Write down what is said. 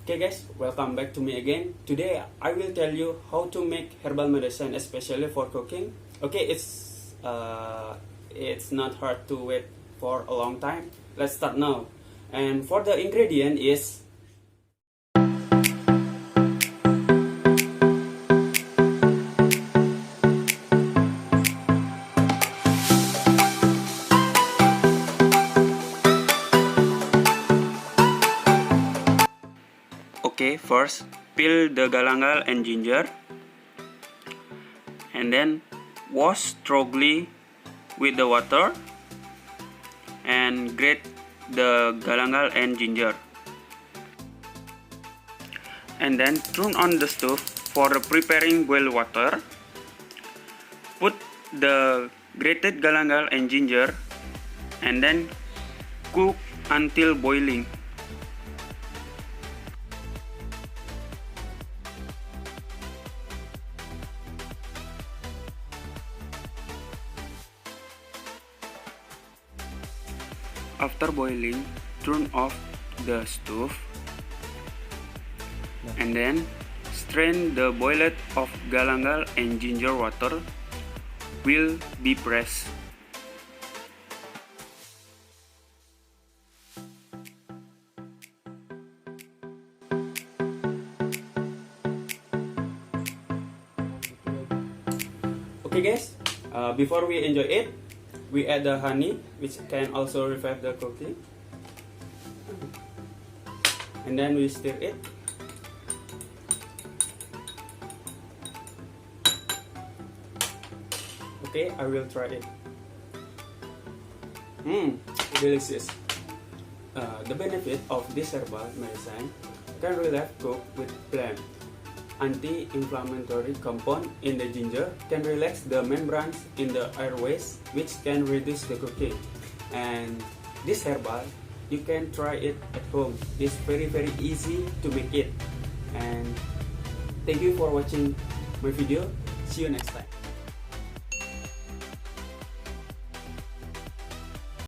Okay guys, welcome back to me again. Today I will tell you how to make herbal medicine, especially for cooking. Okay, it's not hard to wait for a long time. Let's start now. And for the ingredient is okay, first peel the galangal and ginger, and then wash thoroughly with the water and grate the galangal and ginger, and then turn on the stove for preparing boiled water. Put the grated galangal and ginger and then cook until boiling. After boiling, turn off the stove and then strain the boiled of galangal and ginger water will be pressed. Okay guys, before we enjoy it, we add the honey, which can also revive the cooking, and then we stir it. Okay, I will try it. Delicious. The benefit of this herbal medicine can relieve cook with phlegm. Anti-inflammatory compound in the ginger can relax the membranes in the airways, which can reduce the cooking. And this herbal, you can try it at home. It's very easy to make it. And thank you for watching my video. See you next time.